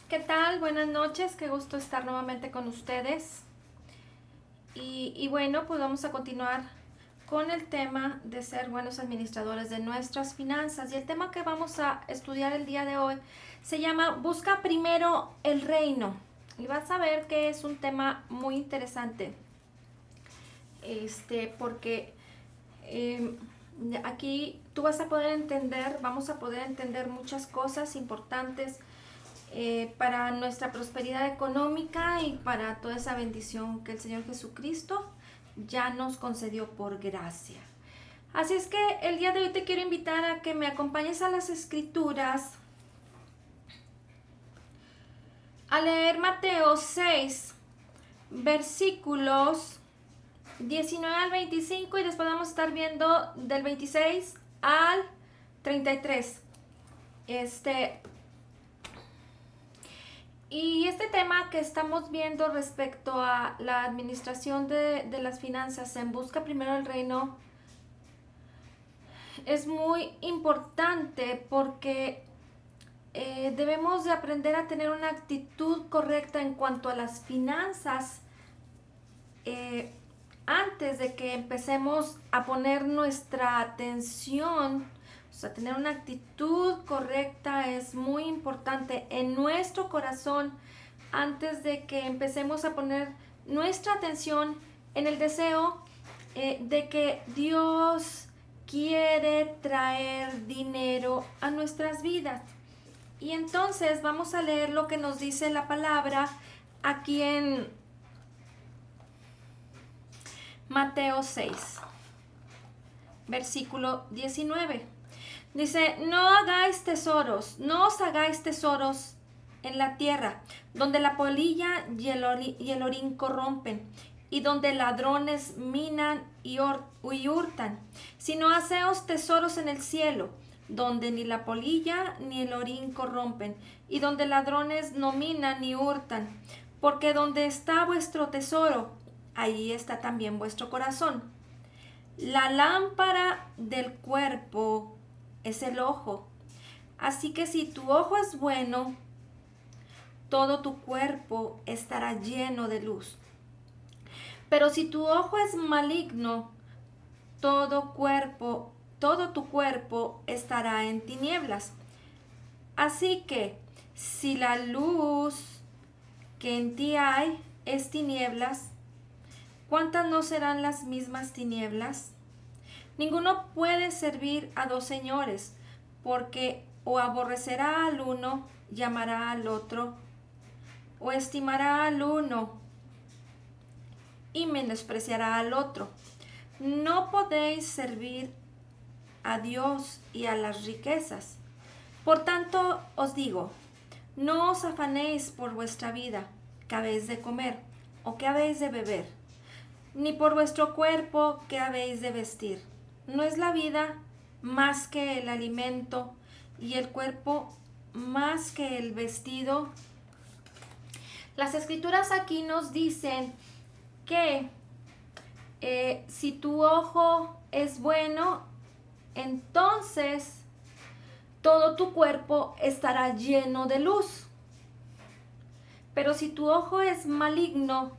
¿Qué tal? Buenas noches, qué gusto estar nuevamente con ustedes. Y bueno, pues vamos a continuar con el tema de ser buenos administradores de nuestras finanzas. Y el tema que vamos a estudiar el día de hoy se llama Busca primero el reino. Y vas a ver que es un tema muy interesante. Porque aquí tú vas a poder entender, vamos a poder entender muchas cosas importantes para nuestra prosperidad económica y para toda esa bendición que el Señor Jesucristo ya nos concedió por gracia. Así es que el día de hoy te quiero invitar a que me acompañes a las escrituras, a leer Mateo 6, versículos 19 al 25, y después vamos a estar viendo del 26 al 33. Y este tema que estamos viendo respecto a la administración de las finanzas en busca primero del reino es muy importante porque debemos de aprender a tener una actitud correcta en cuanto a las finanzas antes de que empecemos a poner nuestra atención. O sea, tener una actitud correcta es muy importante en nuestro corazón antes de que empecemos a poner nuestra atención en el deseo de que Dios quiere traer dinero a nuestras vidas. Y entonces vamos a leer lo que nos dice la palabra aquí en Mateo 6, versículo 19. Dice, no os hagáis tesoros en la tierra, donde la polilla y el orín corrompen, y donde ladrones minan y hurtan, sino haceos tesoros en el cielo, donde ni la polilla ni el orín corrompen, y donde ladrones no minan ni hurtan, porque donde está vuestro tesoro, allí está también vuestro corazón. La lámpara del cuerpo es el ojo. Así que si tu ojo es bueno, todo tu cuerpo estará lleno de luz. Pero si tu ojo es maligno, todo tu cuerpo estará en tinieblas. Así que si la luz que en ti hay es tinieblas, ¿cuántas no serán las mismas tinieblas? Ninguno puede servir a dos señores, porque o aborrecerá al uno y amará al otro, o estimará al uno y menospreciará al otro. No podéis servir a Dios y a las riquezas. Por tanto os digo, no os afanéis por vuestra vida, que habéis de comer o que habéis de beber, ni por vuestro cuerpo que habéis de vestir. ¿No es la vida más que el alimento y el cuerpo más que el vestido? Las escrituras aquí nos dicen que si tu ojo es bueno, entonces todo tu cuerpo estará lleno de luz. Pero si tu ojo es maligno,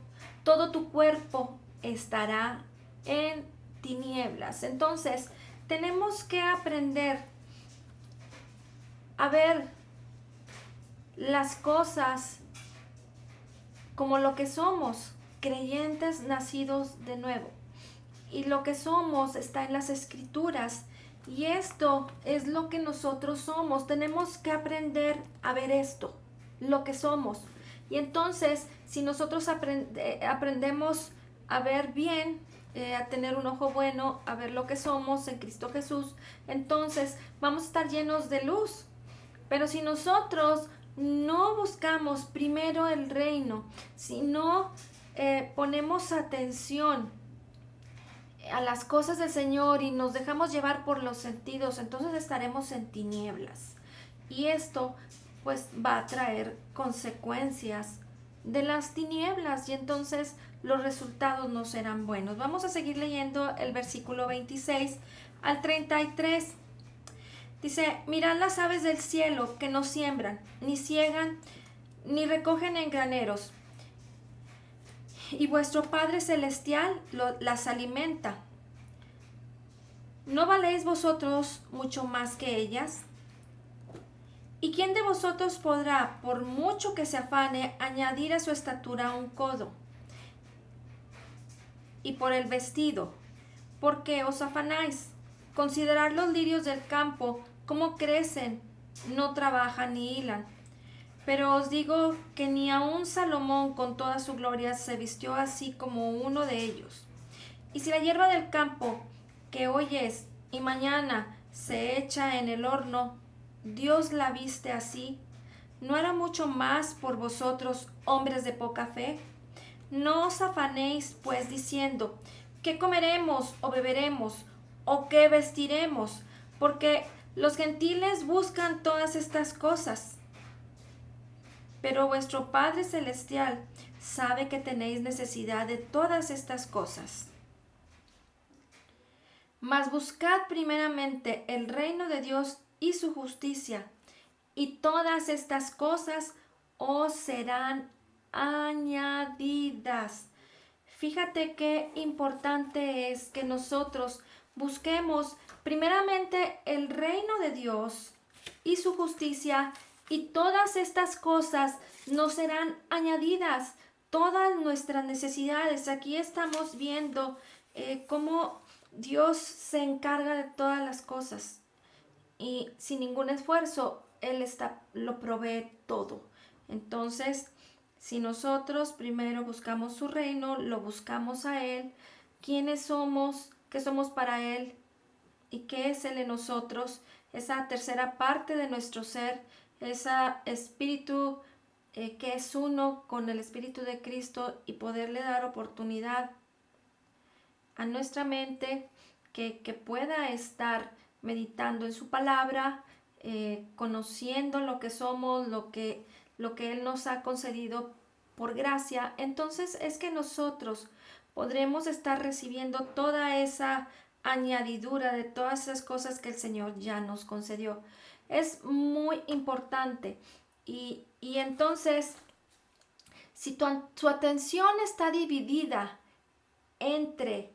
todo tu cuerpo estará en tinieblas. Entonces, tenemos que aprender a ver las cosas como lo que somos, creyentes nacidos de nuevo. Y lo que somos está en las escrituras. Y esto es lo que nosotros somos. Tenemos que aprender a ver esto, lo que somos. Y entonces, si nosotros aprendemos a ver bien, a tener un ojo bueno, a ver lo que somos en Cristo Jesús, entonces vamos a estar llenos de luz. Pero si nosotros no buscamos primero el reino, si no ponemos atención a las cosas del Señor y nos dejamos llevar por los sentidos, entonces estaremos en tinieblas. Y esto pues va a traer consecuencias de las tinieblas y entonces los resultados no serán buenos. Vamos a seguir leyendo el versículo 26 al 33. Dice, mirad las aves del cielo que no siembran, ni ciegan, ni recogen en graneros, y vuestro Padre Celestial las alimenta. ¿No valéis vosotros mucho más que ellas? ¿Y quién de vosotros podrá, por mucho que se afane, añadir a su estatura un codo? Y por el vestido, ¿por qué os afanáis? Considerad los lirios del campo, cómo crecen, no trabajan ni hilan. Pero os digo que ni aun Salomón con toda su gloria se vistió así como uno de ellos. Y si la hierba del campo, que hoy es y mañana se echa en el horno, Dios la viste así, ¿no hará mucho más por vosotros, hombres de poca fe? No os afanéis, pues, diciendo, ¿qué comeremos o beberemos o qué vestiremos? Porque los gentiles buscan todas estas cosas. Pero vuestro Padre Celestial sabe que tenéis necesidad de todas estas cosas. Mas buscad primeramente el reino de Dios y su justicia, y todas estas cosas os serán añadidas. Fíjate qué importante es que nosotros busquemos primeramente el reino de Dios y su justicia, y todas estas cosas nos serán añadidas. Todas nuestras necesidades. Aquí estamos viendo cómo Dios se encarga de todas las cosas y sin ningún esfuerzo Él lo provee todo. Entonces, si nosotros primero buscamos su reino, lo buscamos a Él, quiénes somos, qué somos para Él y qué es Él en nosotros, esa tercera parte de nuestro ser, ese espíritu que es uno con el Espíritu de Cristo, y poderle dar oportunidad a nuestra mente que pueda estar meditando en su palabra, conociendo lo que somos, lo que Él nos ha concedido por gracia. Entonces es que nosotros podremos estar recibiendo toda esa añadidura de todas esas cosas que el Señor ya nos concedió. Es muy importante. Y entonces, si tu atención está dividida entre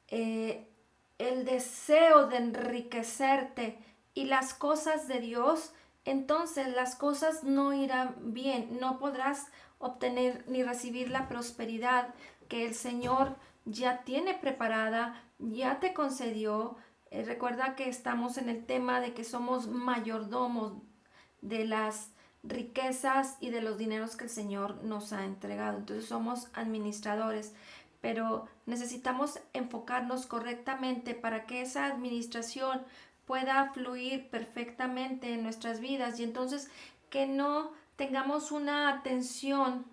el deseo de enriquecerte y las cosas de Dios, entonces las cosas no irán bien, no podrás obtener ni recibir la prosperidad que el Señor ya tiene preparada, ya te concedió. Recuerda que estamos en el tema de que somos mayordomos de las riquezas y de los dineros que el Señor nos ha entregado. Entonces somos administradores, pero necesitamos enfocarnos correctamente para que esa administración pueda fluir perfectamente en nuestras vidas, y entonces que no tengamos una atención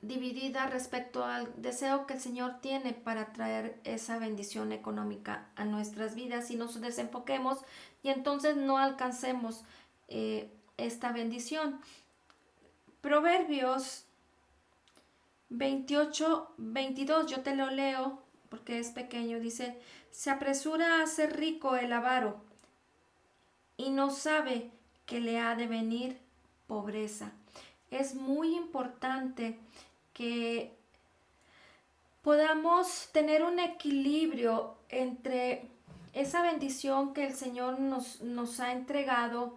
dividida respecto al deseo que el Señor tiene para traer esa bendición económica a nuestras vidas, y nos desenfoquemos y entonces no alcancemos esta bendición. Proverbios 28-22, yo te lo leo porque es pequeño. Dice, se apresura a ser rico el avaro y no sabe que le ha de venir pobreza. Es muy importante que podamos tener un equilibrio entre esa bendición que el Señor nos ha entregado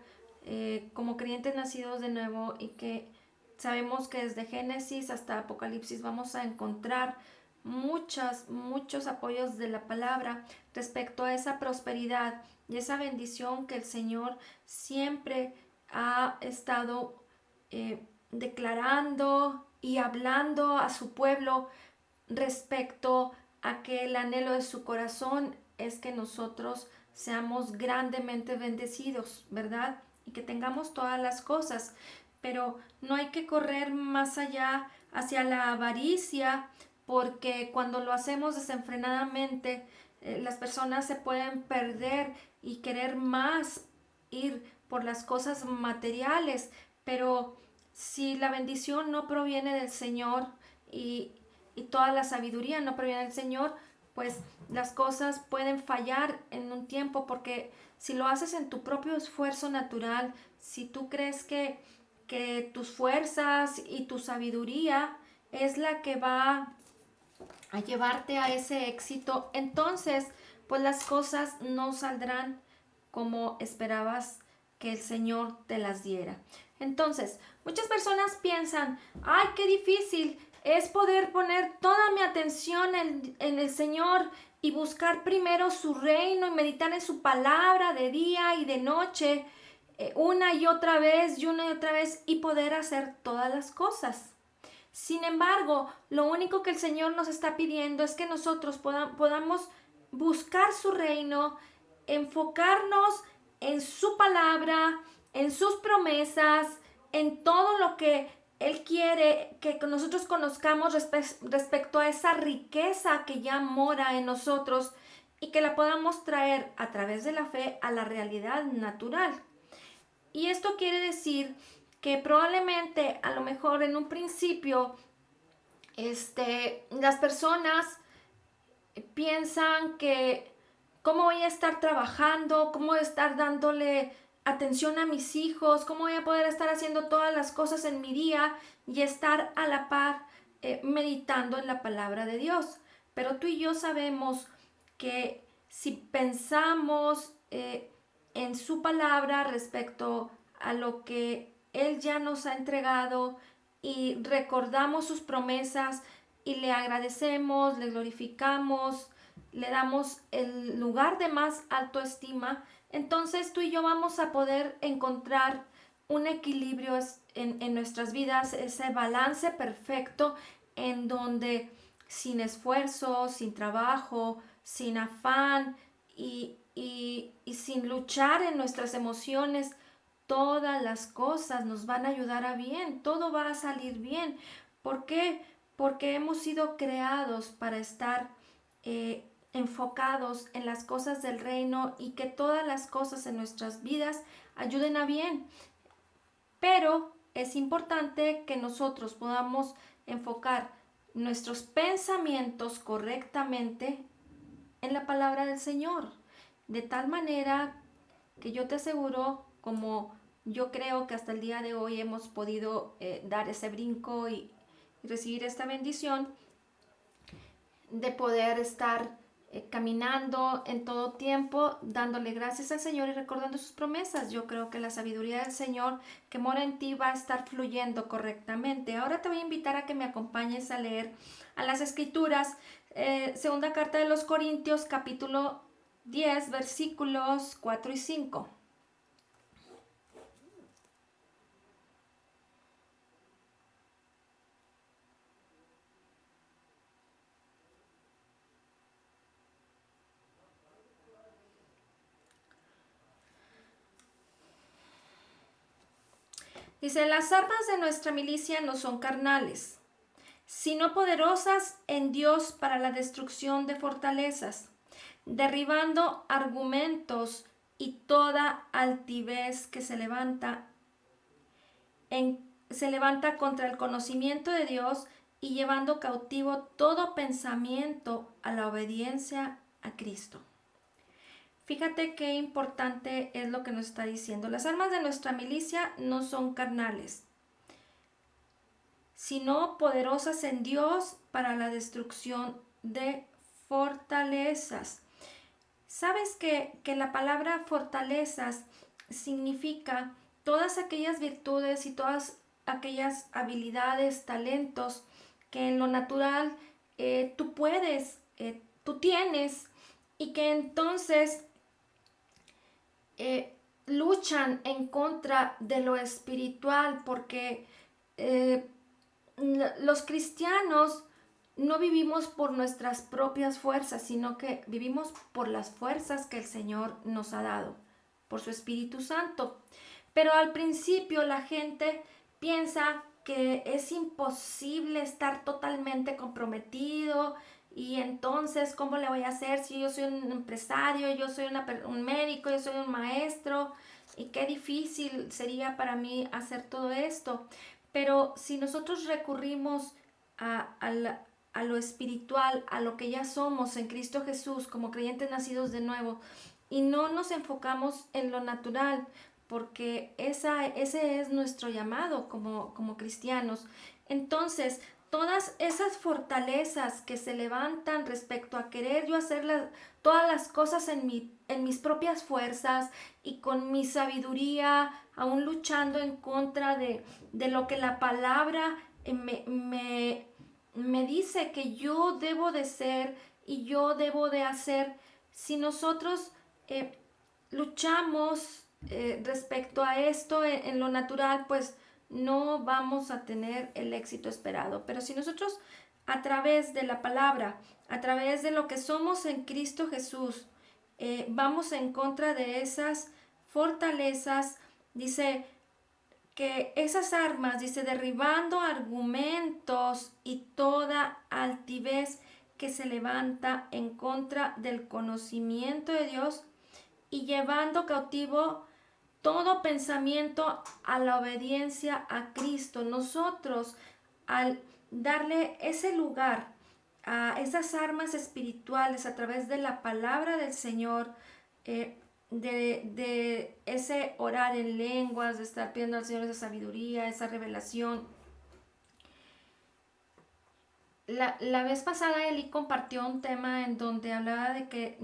como creyentes nacidos de nuevo, y que sabemos que desde Génesis hasta Apocalipsis vamos a encontrar muchos apoyos de la palabra respecto a esa prosperidad y esa bendición que el Señor siempre ha estado declarando y hablando a su pueblo respecto a que el anhelo de su corazón es que nosotros seamos grandemente bendecidos, ¿verdad? Y que tengamos todas las cosas, pero no hay que correr más allá hacia la avaricia, porque cuando lo hacemos desenfrenadamente, las personas se pueden perder y querer más, ir por las cosas materiales. Pero si la bendición no proviene del Señor y toda la sabiduría no proviene del Señor, pues las cosas pueden fallar en un tiempo, porque si lo haces en tu propio esfuerzo natural, si tú crees que tus fuerzas y tu sabiduría es la que va a llevarte a ese éxito, entonces pues las cosas no saldrán como esperabas que el Señor te las diera. Entonces, muchas personas piensan, ay, qué difícil es poder poner toda mi atención en el Señor y buscar primero su reino y meditar en su palabra de día y de noche, una y otra vez y una y otra vez, y poder hacer todas las cosas. Sin embargo, lo único que el Señor nos está pidiendo es que nosotros podamos buscar su reino, enfocarnos en su palabra, en sus promesas, en todo lo que Él quiere que nosotros conozcamos respecto a esa riqueza que ya mora en nosotros y que la podamos traer a través de la fe a la realidad natural. Y esto quiere decir que probablemente a lo mejor en un principio las personas piensan que cómo voy a estar trabajando, cómo voy a estar dándole atención a mis hijos, cómo voy a poder estar haciendo todas las cosas en mi día y estar a la par meditando en la palabra de Dios. Pero tú y yo sabemos que si pensamos en su palabra respecto a lo que Él ya nos ha entregado y recordamos sus promesas y le agradecemos, le glorificamos, le damos el lugar de más alto estima, entonces tú y yo vamos a poder encontrar un equilibrio en nuestras vidas, ese balance perfecto en donde sin esfuerzo, sin trabajo, sin afán y sin luchar en nuestras emociones, todas las cosas nos van a ayudar a bien, todo va a salir bien. ¿Por qué? Porque hemos sido creados para estar enfocados en las cosas del reino y que todas las cosas en nuestras vidas ayuden a bien. Pero es importante que nosotros podamos enfocar nuestros pensamientos correctamente en la palabra del Señor, de tal manera que yo te aseguro, como yo creo que hasta el día de hoy hemos podido dar ese brinco y recibir esta bendición de poder estar caminando en todo tiempo, dándole gracias al Señor y recordando sus promesas. Yo creo que la sabiduría del Señor que mora en ti va a estar fluyendo correctamente. Ahora te voy a invitar a que me acompañes a leer a las Escrituras, segunda carta de los Corintios, capítulo 10, versículos 4 y 5. Dice, las armas de nuestra milicia no son carnales, sino poderosas en Dios para la destrucción de fortalezas, derribando argumentos y toda altivez que se levanta contra el conocimiento de Dios y llevando cautivo todo pensamiento a la obediencia a Cristo. Fíjate qué importante es lo que nos está diciendo. Las armas de nuestra milicia no son carnales, sino poderosas en Dios para la destrucción de fortalezas. ¿Sabes que la palabra fortalezas significa todas aquellas virtudes y todas aquellas habilidades, talentos que en lo natural tú tienes y que entonces luchan en contra de lo espiritual, porque los cristianos no vivimos por nuestras propias fuerzas, sino que vivimos por las fuerzas que el Señor nos ha dado, por su Espíritu Santo. Pero al principio la gente piensa que es imposible estar totalmente comprometido y entonces, ¿cómo le voy a hacer si yo soy un empresario, yo soy un médico, yo soy un maestro? Y qué difícil sería para mí hacer todo esto. Pero si nosotros recurrimos a a lo espiritual, a lo que ya somos en Cristo Jesús como creyentes nacidos de nuevo y no nos enfocamos en lo natural, porque ese es nuestro llamado como cristianos. Entonces, todas esas fortalezas que se levantan respecto a querer yo hacer todas las cosas en mis propias fuerzas y con mi sabiduría, aún luchando en contra de lo que la palabra me dice que yo debo de ser y yo debo de hacer. Si nosotros luchamos respecto a esto en lo natural, pues no vamos a tener el éxito esperado. Pero si nosotros a través de la palabra, a través de lo que somos en Cristo Jesús, vamos en contra de esas fortalezas, dice que esas armas, dice, derribando argumentos y toda altivez que se levanta en contra del conocimiento de Dios y llevando cautivo todo pensamiento a la obediencia a Cristo. Nosotros, al darle ese lugar a esas armas espirituales a través de la palabra del Señor, de ese orar en lenguas, de estar pidiendo al Señor esa sabiduría, esa revelación. La vez pasada Eli compartió un tema en donde hablaba de que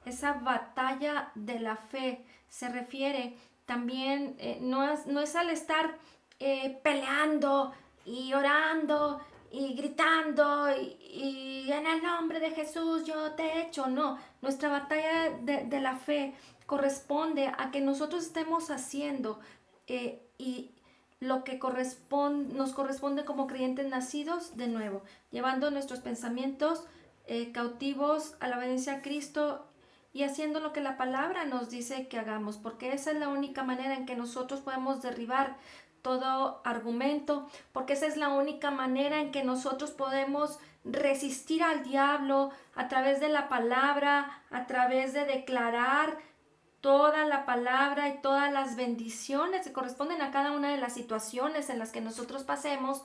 esa batalla de la fe se refiere también, no es al estar peleando y orando y gritando y en el nombre de Jesús yo te he hecho. No, nuestra batalla de la fe corresponde a que nosotros estemos haciendo y lo que nos corresponde como creyentes nacidos de nuevo, llevando nuestros pensamientos cautivos a la obediencia a Cristo y haciendo lo que la palabra nos dice que hagamos, porque esa es la única manera en que nosotros podemos derribar todo argumento, porque esa es la única manera en que nosotros podemos resistir al diablo a través de la palabra, a través de declarar toda la palabra y todas las bendiciones que corresponden a cada una de las situaciones en las que nosotros pasemos,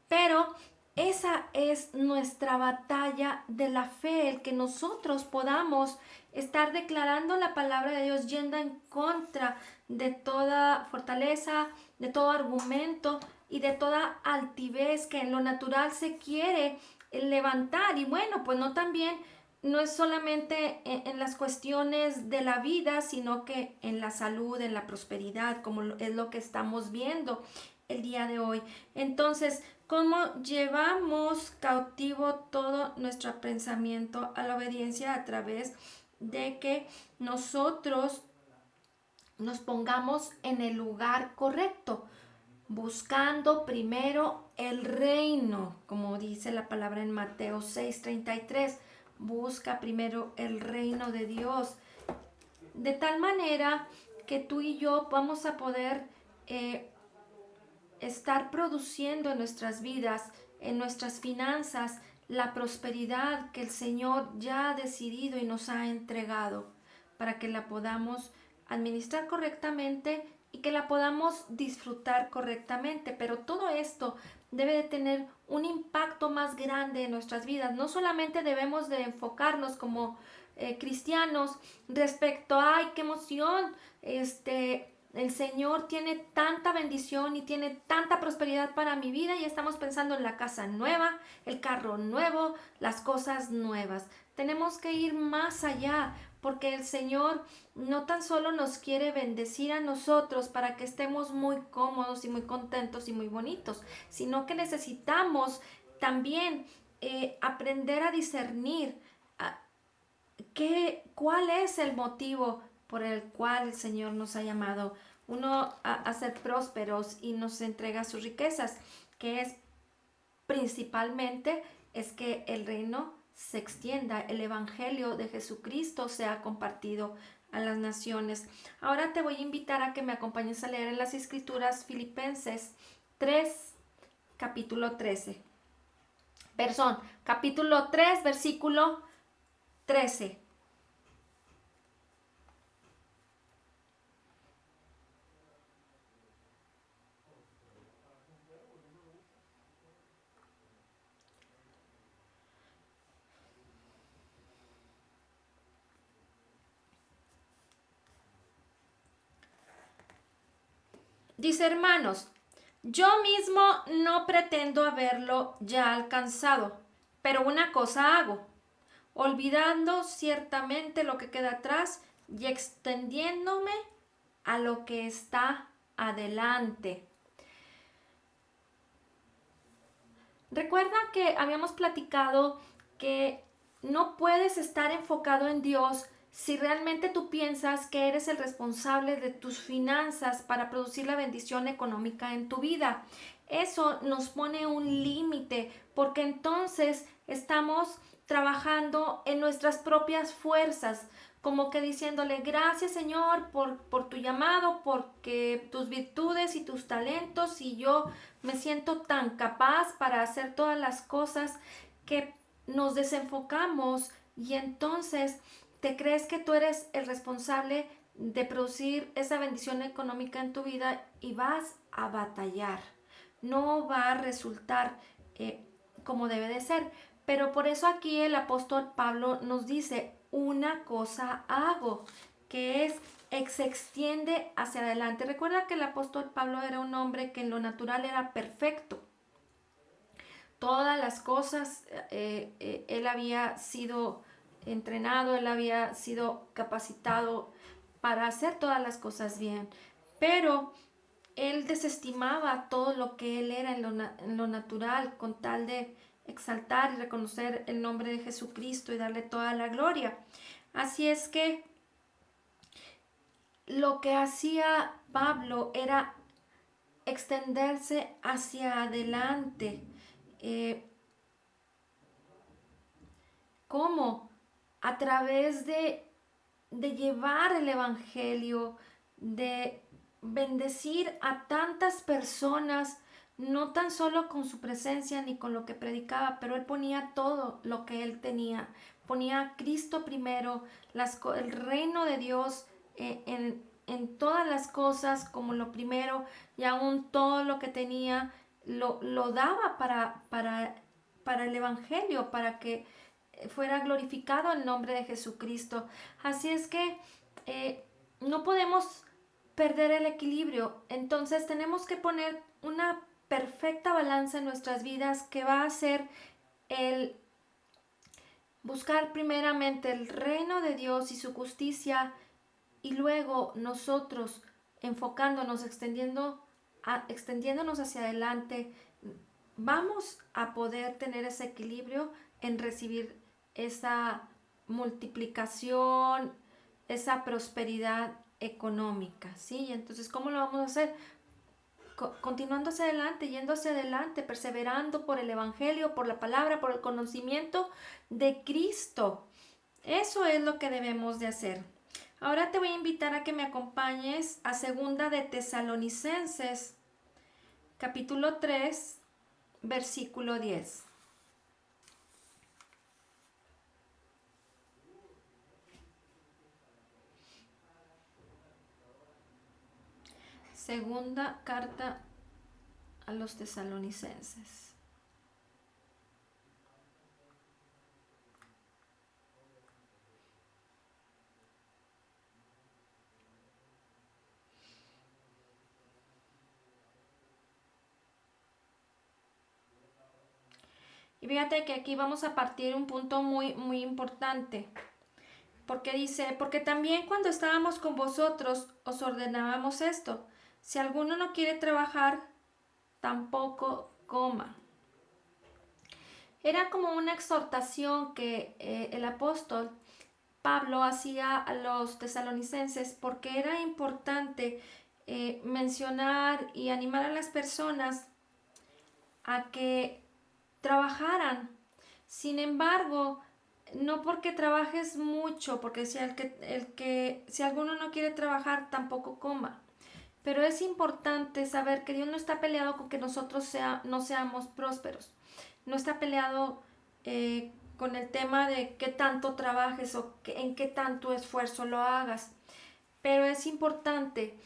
pero esa es nuestra batalla de la fe, el que nosotros podamos estar declarando la palabra de Dios yendo en contra de toda fortaleza, de todo argumento y de toda altivez que en lo natural se quiere levantar. Y bueno, pues no es solamente en las cuestiones de la vida, sino que en la salud, en la prosperidad, como es lo que estamos viendo el día de hoy. Entonces, ¿cómo llevamos cautivo todo nuestro pensamiento a la obediencia? A través de que nosotros nos pongamos en el lugar correcto, buscando primero el reino, como dice la palabra en Mateo 6:33. Busca primero el reino de Dios, de tal manera que tú y yo vamos a poder estar produciendo en nuestras vidas, en nuestras finanzas, la prosperidad que el Señor ya ha decidido y nos ha entregado para que la podamos administrar correctamente y que la podamos disfrutar correctamente. Pero todo esto debe de tener un impacto más grande en nuestras vidas. No solamente debemos de enfocarnos como cristianos respecto a, ¡ay, qué emoción! El Señor tiene tanta bendición y tiene tanta prosperidad para mi vida y estamos pensando en la casa nueva, el carro nuevo, las cosas nuevas. Tenemos que ir más allá porque el Señor no tan solo nos quiere bendecir a nosotros para que estemos muy cómodos y muy contentos y muy bonitos, sino que necesitamos también aprender a discernir cuál es el motivo por el cual el Señor nos ha llamado a ser prósperos y nos entrega sus riquezas, que es principalmente es que el reino se extienda, el evangelio de Jesucristo sea compartido a las naciones. Ahora te voy a invitar a que me acompañes a leer en las Escrituras Filipenses 3, capítulo 13. Capítulo 3, versículo 13. Dice, hermanos, yo mismo no pretendo haberlo ya alcanzado, pero una cosa hago, olvidando ciertamente lo que queda atrás y extendiéndome a lo que está adelante. Recuerda que habíamos platicado que no puedes estar enfocado en Dios si realmente tú piensas que eres el responsable de tus finanzas para producir la bendición económica en tu vida. Eso nos pone un límite porque entonces estamos trabajando en nuestras propias fuerzas, como que diciéndole gracias Señor por tu llamado, porque tus virtudes y tus talentos y yo me siento tan capaz para hacer todas las cosas que nos desenfocamos y entonces te crees que tú eres el responsable de producir esa bendición económica en tu vida y vas a batallar. No va a resultar como debe de ser. Pero por eso aquí el apóstol Pablo nos dice, una cosa hago, que es se extiende hacia adelante. Recuerda que el apóstol Pablo era un hombre que en lo natural era perfecto. Todas las cosas, él había sido entrenado, él había sido capacitado para hacer todas las cosas bien. Pero él desestimaba todo lo que él era en lo natural con tal de exaltar y reconocer el nombre de Jesucristo y darle toda la gloria. Así es que lo que hacía Pablo era extenderse hacia adelante. ¿Cómo? A través de llevar el Evangelio, de bendecir a tantas personas, no tan solo con su presencia ni con lo que predicaba, pero él ponía todo lo que él tenía. Ponía a Cristo primero, el reino de Dios en todas las cosas como lo primero y aún todo lo que tenía lo daba para el Evangelio, para que fuera glorificado el nombre de Jesucristo. Así es que no podemos perder el equilibrio. Entonces tenemos que poner una perfecta balanza en nuestras vidas que va a ser el buscar primeramente el reino de Dios y su justicia y luego nosotros enfocándonos, extendiéndonos hacia adelante, vamos a poder tener ese equilibrio en recibir esa multiplicación, esa prosperidad económica, ¿sí? Entonces, ¿cómo lo vamos a hacer? Continuando hacia adelante, yendo hacia adelante, perseverando por el Evangelio, por la palabra, por el conocimiento de Cristo. Eso es lo que debemos de hacer. Ahora te voy a invitar a que me acompañes a Segunda de Tesalonicenses, capítulo 3, versículo 10. Segunda carta a los tesalonicenses. Y fíjate que aquí vamos a partir un punto muy importante. Porque dice, porque también cuando estábamos con vosotros os ordenábamos esto. Si alguno no quiere trabajar, tampoco coma. Era como una exhortación que el apóstol Pablo hacía a los tesalonicenses porque era importante mencionar y animar a las personas a que trabajaran. Sin embargo, no porque trabajes mucho, porque si alguno no quiere trabajar, tampoco coma. Pero es importante saber que Dios no está peleado con que nosotros no seamos prósperos. No está peleado con el tema de qué tanto trabajes o en qué tanto esfuerzo lo hagas. Pero es importante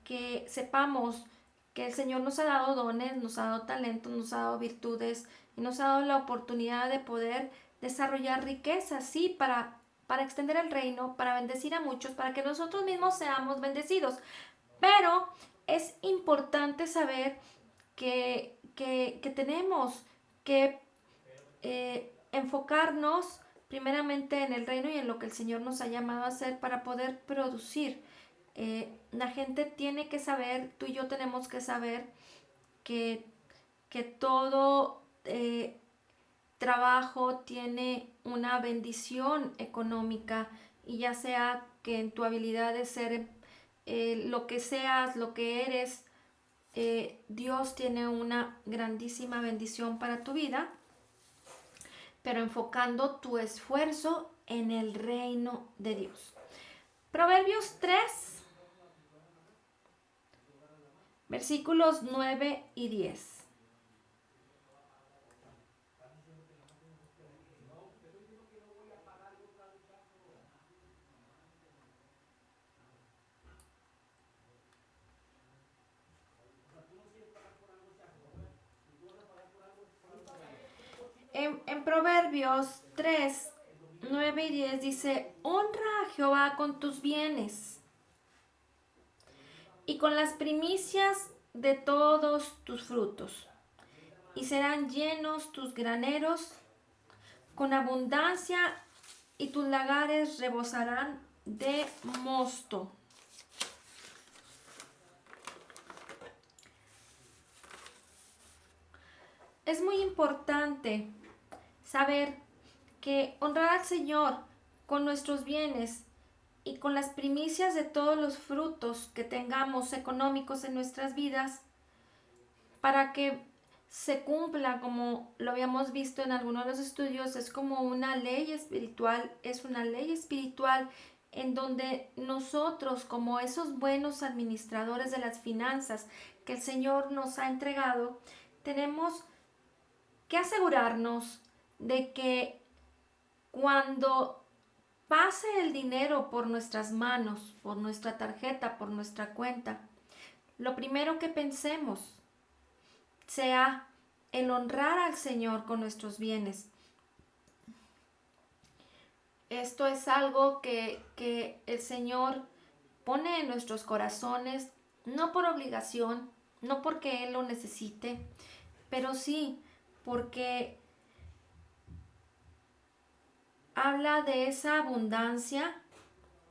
que sepamos que el Señor nos ha dado dones, nos ha dado talentos, nos ha dado virtudes y nos ha dado la oportunidad de poder desarrollar riquezas, sí, para extender el reino, para bendecir a muchos, para que nosotros mismos seamos bendecidos. Pero es importante saber que tenemos que enfocarnos primeramente en el reino y en lo que el Señor nos ha llamado a hacer para poder producir. La gente tiene que saber, tú y yo tenemos que saber que, que todo trabajo tiene una bendición económica, y ya sea que en tu habilidad de ser lo que seas, lo que eres, Dios tiene una grandísima bendición para tu vida, pero enfocando tu esfuerzo en el reino de Dios. Proverbios 3, versículos 9 y 10. En Proverbios 3, 9 y 10 dice: honra a Jehová con tus bienes y con las primicias de todos tus frutos, y serán llenos tus graneros con abundancia, y tus lagares rebosarán de mosto. Es muy importante saber que honrar al Señor con nuestros bienes y con las primicias de todos los frutos que tengamos económicos en nuestras vidas, para que se cumpla, como lo habíamos visto en algunos de los estudios, es como una ley espiritual, es una ley espiritual en donde nosotros, como esos buenos administradores de las finanzas que el Señor nos ha entregado, tenemos que asegurarnos de que cuando pase el dinero por nuestras manos, por nuestra tarjeta, por nuestra cuenta, lo primero que pensemos sea el honrar al Señor con nuestros bienes. Esto es algo que el Señor pone en nuestros corazones, no por obligación, no porque Él lo necesite, pero sí porque habla de esa abundancia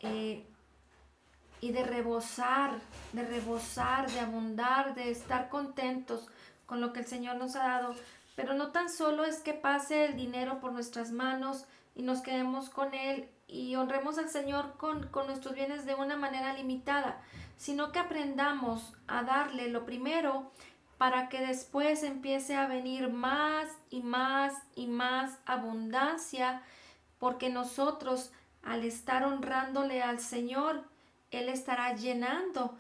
y de rebosar, de abundar, de estar contentos con lo que el Señor nos ha dado. Pero no tan solo es que pase el dinero por nuestras manos y nos quedemos con él y honremos al Señor con nuestros bienes de una manera limitada, sino que aprendamos a darle lo primero para que después empiece a venir más y más y más abundancia, porque nosotros, al estar honrándole al Señor, Él estará llenando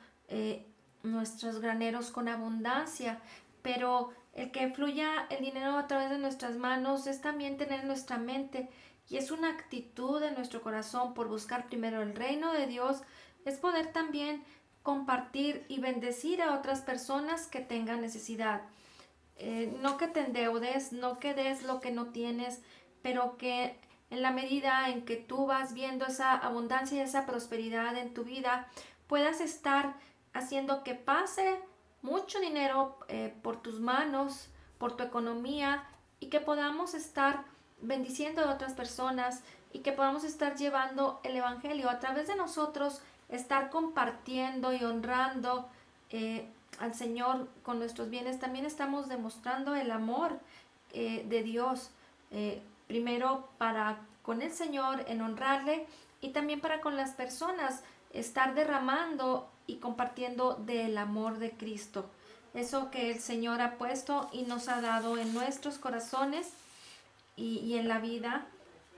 nuestros graneros con abundancia. Pero el que fluya el dinero a través de nuestras manos es también tener en nuestra mente, y es una actitud en nuestro corazón por buscar primero el reino de Dios, es poder también compartir y bendecir a otras personas que tengan necesidad. No que te endeudes, no que des lo que no tienes, pero que en la medida en que tú vas viendo esa abundancia y esa prosperidad en tu vida, puedas estar haciendo que pase mucho dinero por tus manos, por tu economía, y que podamos estar bendiciendo a otras personas y que podamos estar llevando el Evangelio a través de nosotros, estar compartiendo y honrando al Señor con nuestros bienes. También estamos demostrando el amor de Dios, primero para con el Señor en honrarle, y también para con las personas estar derramando y compartiendo del amor de Cristo, eso que el Señor ha puesto y nos ha dado en nuestros corazones y en la vida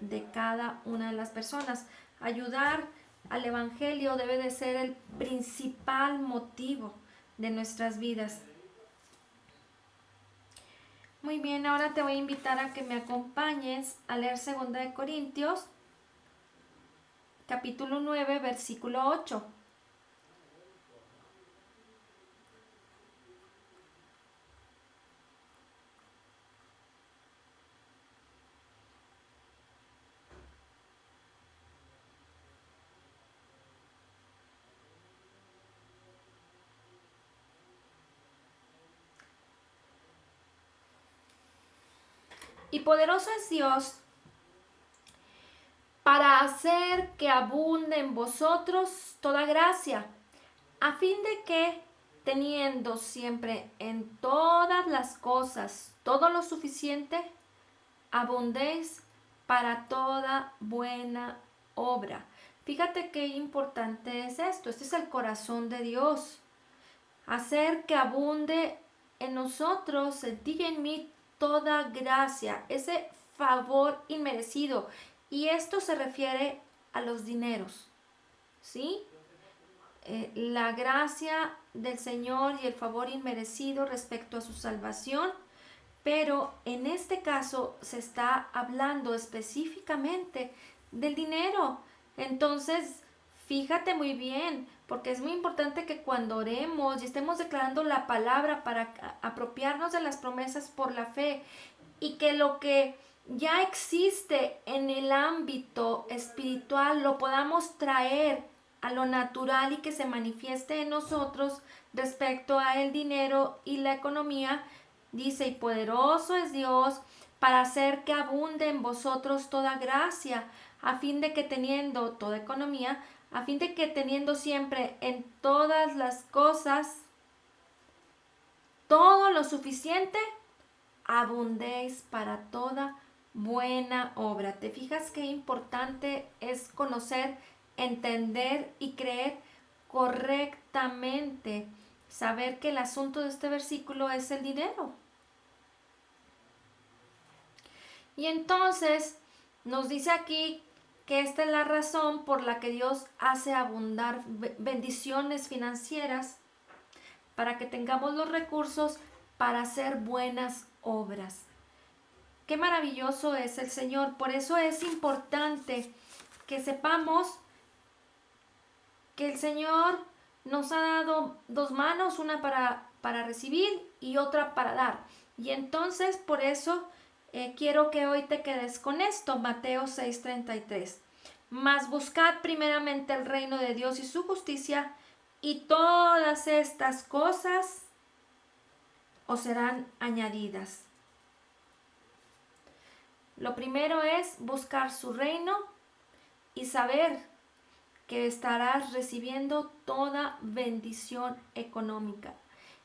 de cada una de las personas. Ayudar al Evangelio debe de ser el principal motivo de nuestras vidas. Muy bien, ahora te voy a invitar a que me acompañes a leer 2 Corintios, capítulo 9, versículo 8. Y poderoso es Dios para hacer que abunde en vosotros toda gracia, a fin de que, teniendo siempre en todas las cosas todo lo suficiente, abundéis para toda buena obra. Fíjate qué importante es esto. Este es el corazón de Dios. Hacer que abunde en nosotros, en ti y en mí, toda gracia, ese favor inmerecido. Y esto se refiere a los dineros, ¿sí? La gracia del Señor y el favor inmerecido respecto a su salvación, pero en este caso se está hablando específicamente del dinero. Entonces, fíjate muy bien, porque es muy importante que cuando oremos y estemos declarando la palabra para apropiarnos de las promesas por la fe, y que lo que ya existe en el ámbito espiritual lo podamos traer a lo natural y que se manifieste en nosotros respecto a el dinero y la economía. Dice, y poderoso es Dios para hacer que abunde en vosotros toda gracia, a fin de que teniendo toda economía, a fin de que teniendo siempre en todas las cosas todo lo suficiente, abundéis para toda buena obra. ¿Te fijas qué importante es conocer, entender y creer correctamente? Saber que el asunto de este versículo es el dinero. Y entonces nos dice aquí que esta es la razón por la que Dios hace abundar bendiciones financieras para que tengamos los recursos para hacer buenas obras. Qué maravilloso es el Señor. Por eso es importante que sepamos que el Señor nos ha dado dos manos, una para recibir y otra para dar. Y entonces por eso quiero que hoy te quedes con esto, Mateo 6:33. Mas buscad primeramente el reino de Dios y su justicia, y todas estas cosas os serán añadidas. Lo primero es buscar su reino y saber que estarás recibiendo toda bendición económica.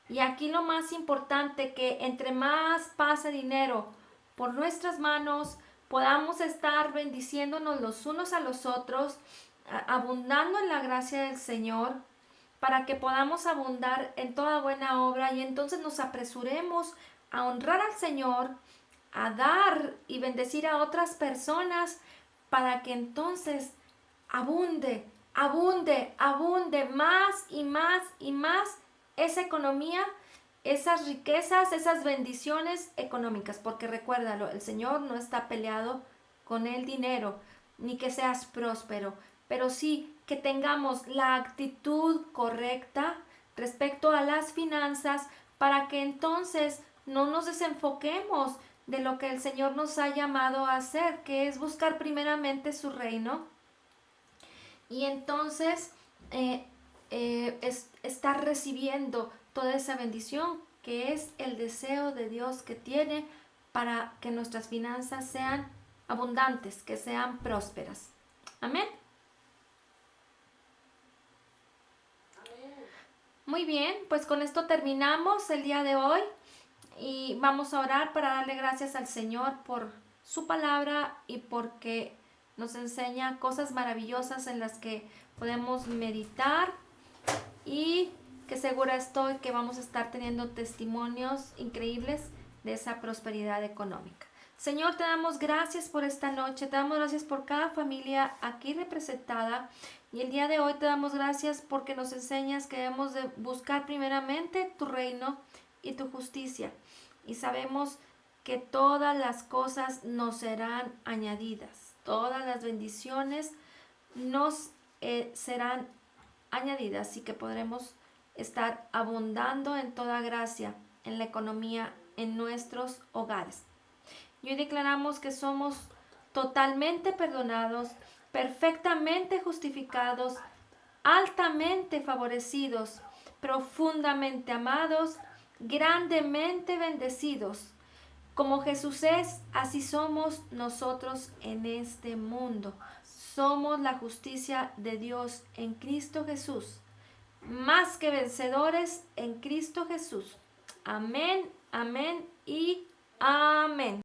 Y aquí lo más importante, que entre más pase dinero por nuestras manos, podamos estar bendiciéndonos los unos a los otros, abundando en la gracia del Señor, para que podamos abundar en toda buena obra, y entonces nos apresuremos a honrar al Señor, a dar y bendecir a otras personas, para que entonces abunde más y más y más esa economía, esas riquezas, esas bendiciones económicas. Porque recuérdalo, el Señor no está peleado con el dinero, ni que seas próspero, pero sí que tengamos la actitud correcta respecto a las finanzas, para que entonces no nos desenfoquemos de lo que el Señor nos ha llamado a hacer, que es buscar primeramente su reino, y entonces estar recibiendo toda esa bendición, que es el deseo de Dios que tiene para que nuestras finanzas sean abundantes, que sean prósperas. Amén. Muy bien, pues con esto terminamos el día de hoy y vamos a orar para darle gracias al Señor por su palabra y porque nos enseña cosas maravillosas en las que podemos meditar, y que segura estoy que vamos a estar teniendo testimonios increíbles de esa prosperidad económica. Señor, te damos gracias por esta noche, te damos gracias por cada familia aquí representada, y el día de hoy te damos gracias porque nos enseñas que debemos de buscar primeramente tu reino y tu justicia, y sabemos que todas las cosas nos serán añadidas, todas las bendiciones nos serán añadidas, y que podremos estar abundando en toda gracia en la economía en nuestros hogares. Y hoy declaramos que somos totalmente perdonados, perfectamente justificados, altamente favorecidos, profundamente amados, grandemente bendecidos, Como Jesús es, así somos nosotros en este mundo. Somos la justicia de Dios en Cristo Jesús. Más que vencedores en Cristo Jesús. Amén, amén y amén.